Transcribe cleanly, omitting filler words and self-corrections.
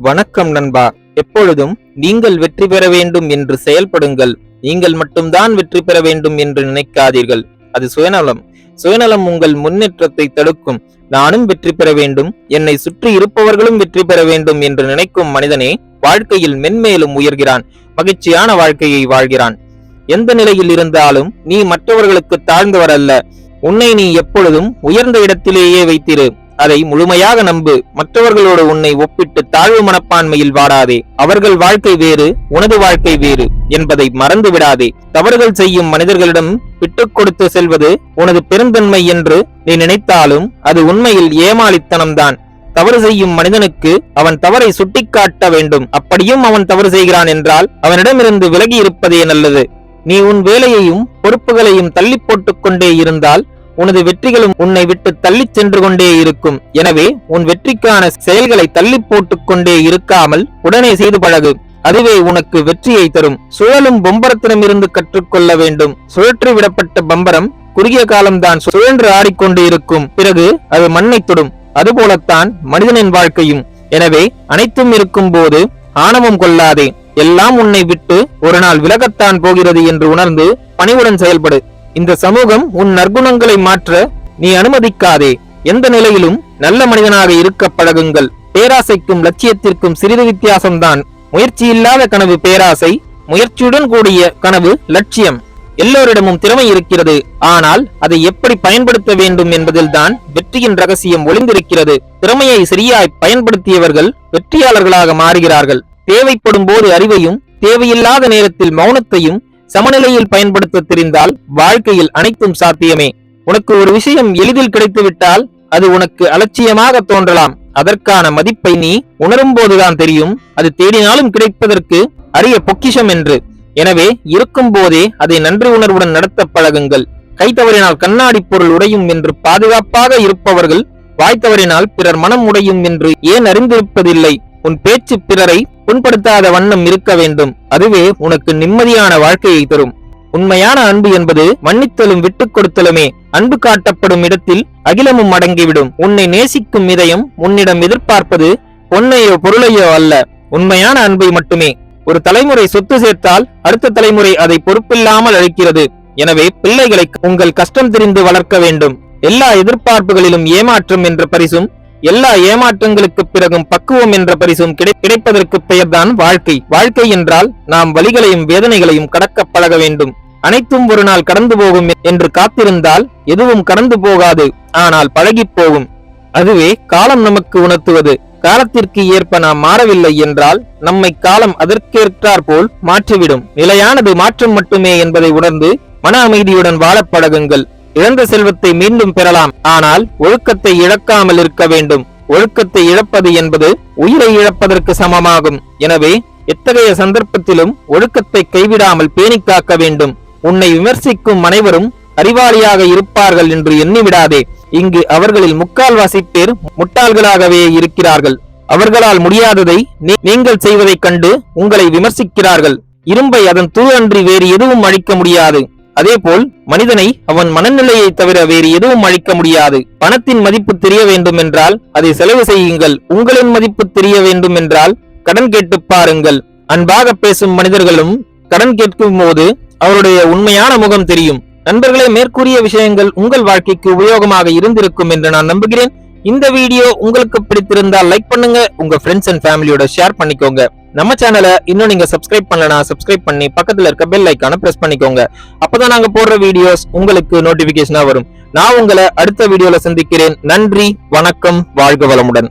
வணக்கம் நண்பா. எப்பொழுதும் நீங்கள் வெற்றி பெற வேண்டும் என்று செயல்படுங்கள். நீங்கள் மட்டும்தான் வெற்றி பெற வேண்டும் என்று நினைக்காதீர்கள். அது சுயநலம். சுயநலம் உங்கள் முன்னேற்றத்தை தடுக்கும். நானும் வெற்றி பெற வேண்டும், என்னை சுற்றி இருப்பவர்களும் வெற்றி பெற வேண்டும் என்று நினைக்கும் மனிதனே வாழ்க்கையில் மென்மேலும் உயர்கிறான், மகிழ்ச்சியான வாழ்க்கையை வாழ்கிறான். எந்த நிலையில் இருந்தாலும் நீ மற்றவர்களுக்கு தாழ்ந்தவர் அல்ல. உன்னை நீ எப்பொழுதும் உயர்ந்த இடத்திலேயே வைத்திரு. அதை முழுமையாக நம்பு. மற்றவர்களோடு உன்னை ஒப்பிட்டு தாழ்வு மனப்பான்மையில் வாடாதே. அவர்கள் வாழ்க்கை வேறு, உனது வாழ்க்கை வேறு என்பதை மறந்து விடாதே. தவறுகள் செய்யும் மனிதர்களிடம் விட்டுக் கொடுத்து செல்வது உனது பெருந்தன்மை என்று நீ நினைத்தாலும் அது உண்மையில் ஏமாளித்தனம்தான். தவறு செய்யும் மனிதனுக்கு அவன் தவறை சுட்டிக்காட்ட வேண்டும். அப்படியும் அவன் தவறு செய்கிறான் என்றால் அவனிடமிருந்து விலகி இருப்பதே நல்லது. நீ உன் வேலையையும் பொறுப்புகளையும் தள்ளி போட்டுக் கொண்டே இருந்தால் உனது வெற்றிகளும் உன்னை விட்டு தள்ளி சென்று கொண்டே இருக்கும். எனவே உன் வெற்றிக்கான செயல்களை தள்ளி போட்டுக் கொண்டே இருக்காமல் உடனே செய்து பழகு. அதுவே உனக்கு வெற்றியை தரும். சுழலும் பம்பரத்திடம் இருந்து கற்றுக்கொள்ள வேண்டும். சுழற்றி விடப்பட்ட பம்பரம் குறுகிய காலம்தான் சுழன்று ஆடிக்கொண்டு இருக்கும், பிறகு அது மண்ணை தொடும். அதுபோலத்தான் மனிதனின் வாழ்க்கையும். எனவே அனைத்தும் இருக்கும் போது ஆணவம் கொள்ளாதே. எல்லாம் உன்னை விட்டு ஒரு நாள் விலகத்தான் போகிறது என்று உணர்ந்து பணிவுடன் செயல்படு. இந்த சமூகம் உன் நற்குணங்களை மாற்ற நீ அனுமதிக்காதே. எந்த நிலையிலும் நல்ல மனிதனாக இருக்க பழகுங்கள். பேராசைக்கும் லட்சியத்திற்கும் சிறிது வித்தியாசம்தான். முயற்சி இல்லாத கனவு பேராசை, முயற்சியுடன் கூடிய கனவு லட்சியம். எல்லோரிடமும் திறமை இருக்கிறது, ஆனால் அதை எப்படி பயன்படுத்த வேண்டும் என்பதில் தான் வெற்றியின் ரகசியம் ஒளிந்திருக்கிறது. திறமையை சரியாய் பயன்படுத்தியவர்கள் வெற்றியாளர்களாக மாறுகிறார்கள். தேவைப்படும் போது அறிவையும் தேவையில்லாத நேரத்தில் மௌனத்தையும் சமநிலையில் பயன்படுத்த தெரிந்தால் வாழ்க்கையில் அனைத்தும் சாத்தியமே. உனக்கு ஒரு விஷயம் எளிதில் கிடைத்துவிட்டால் அது உனக்கு அலட்சியமாக தோன்றலாம். அதற்கான மதிப்பை நீ உணரும் போதுதான் தெரியும் அது தேடினாலும் கிடைப்பதற்கு அரிய பொக்கிஷம் என்று. எனவே இருக்கும் போதே அதை நன்றி உணர்வுடன் நடத்த பழகுங்கள். கை தவறினால் கண்ணாடி பொருள் உடையும் என்று பாதுகாப்பாக இருப்பவர்கள் வாய் தவறினால் பிறர் மனம் உடையும் என்று ஏன் அறிந்திருப்பதில்லை? உன் பேச்சு பிறரை புண்படுத்தாத வண்ணம் இருக்க வேண்டும். அதுவே உனக்கு நிம்மதியான வாழ்க்கையை தரும். உண்மையான அன்பு என்பது மன்னித்தலும் விட்டுக் கொடுத்தலுமே. அன்பு காட்டப்படும் இடத்தில் அகிலமும் அடங்கிவிடும். உன்னை நேசிக்கும் இதயம் உன்னிடம் எதிர்பார்ப்பது பொன்னையோ பொருளையோ அல்ல, உண்மையான அன்பை மட்டுமே. ஒரு தலைமுறை சொத்து சேர்த்தால் அடுத்த தலைமுறை அதை பொறுப்பில்லாமல் அழிக்கிறது. எனவே பிள்ளைகளை உங்கள் கஷ்டம் தெரிந்து வளர்க்க வேண்டும். எல்லா எதிர்பார்ப்புகளிலும் ஏமாற்றம் என்ற பரிசும், எல்லா ஏமாற்றங்களுக்கு பிறகும் பக்குவம் என்ற பரிசும் கிடைப்பதற்கு பெயர்தான் வாழ்க்கை. வாழ்க்கை என்றால் நாம் வலிகளையும் வேதனைகளையும் கடக்க பழக வேண்டும். அனைத்தும் ஒரு நாள் கடந்து போகும் என்று காத்திருந்தால் எதுவும் கடந்து போகாது, ஆனால் பழகி போகும். அதுவே காலம் நமக்கு உணர்த்துவது. காலத்திற்கு ஏற்ப நாம் மாறவில்லை என்றால் நம்மை காலம் அதற்கேற்றாற் போல் மாற்றிவிடும். நிலையானது மாற்றம் மட்டுமே என்பதை உணர்ந்து மன அமைதியுடன் வாழ பழகுங்கள். இழந்த செல்வத்தை மீண்டும் பெறலாம், ஆனால் ஒழுக்கத்தை இழக்காமல் இருக்க வேண்டும். ஒழுக்கத்தை இழப்பது என்பது உயிரை இழப்பதற்கு சமமாகும். எனவே எத்தகைய சந்தர்ப்பத்திலும் ஒழுக்கத்தை கைவிடாமல் பேணி காக்க வேண்டும். உன்னை விமர்சிக்கும் அனைவரும் அறிவாளியாக இருப்பார்கள் என்று எண்ணிவிடாதே. இங்கு அவர்களில் முக்கால்வாசி பேர் முட்டாள்களாகவே இருக்கிறார்கள். அவர்களால் முடியாததை நீங்கள் செய்வதைக் கண்டு உங்களை விமர்சிக்கிறார்கள். இரும்பை அதன் தூள் அன்றி வேறு எதுவும் அழிக்க முடியாது. அதேபோல் மனிதனை அவன் மனநிலையை தவிர வேறு எதுவும் அழிக்க முடியாது. பணத்தின் மதிப்பு தெரிய வேண்டும் என்றால் அதை செலவு செய்யுங்கள். உங்களின் மதிப்பு தெரிய வேண்டும் என்றால் கடன் கேட்டு பாருங்கள். அன்பாக பேசும் மனிதர்களும் கடன் கேட்கும் போது அவருடைய உண்மையான முகம் தெரியும். நண்பர்களே, மேற்கூறிய விஷயங்கள் உங்கள் வாழ்க்கைக்கு உபயோகமாக இருந்திருக்கும் என்று நான் நம்புகிறேன். இந்த வீடியோ உங்களுக்கு பிடித்திருந்தால் லைக் பண்ணுங்க, உங்க ஃப்ரெண்ட்ஸ் அண்ட் ஃபேமிலியோட ஷேர் பண்ணிக்கோங்க. நம்ம சேனலை இன்னும் நீங்க சப்ஸ்கிரைப் பண்ணலனா சப்ஸ்கிரைப் பண்ணி பக்கத்துல இருக்க பெல் ஐக்கான பிரஸ் பண்ணிக்கோங்க. அப்பதான் நாங்க போடுற வீடியோஸ் உங்களுக்கு நோட்டிபிகேஷனா வரும். நான் உங்களை அடுத்த வீடியோல சந்திக்கிறேன். நன்றி, வணக்கம், வாழ்க வளமுடன்.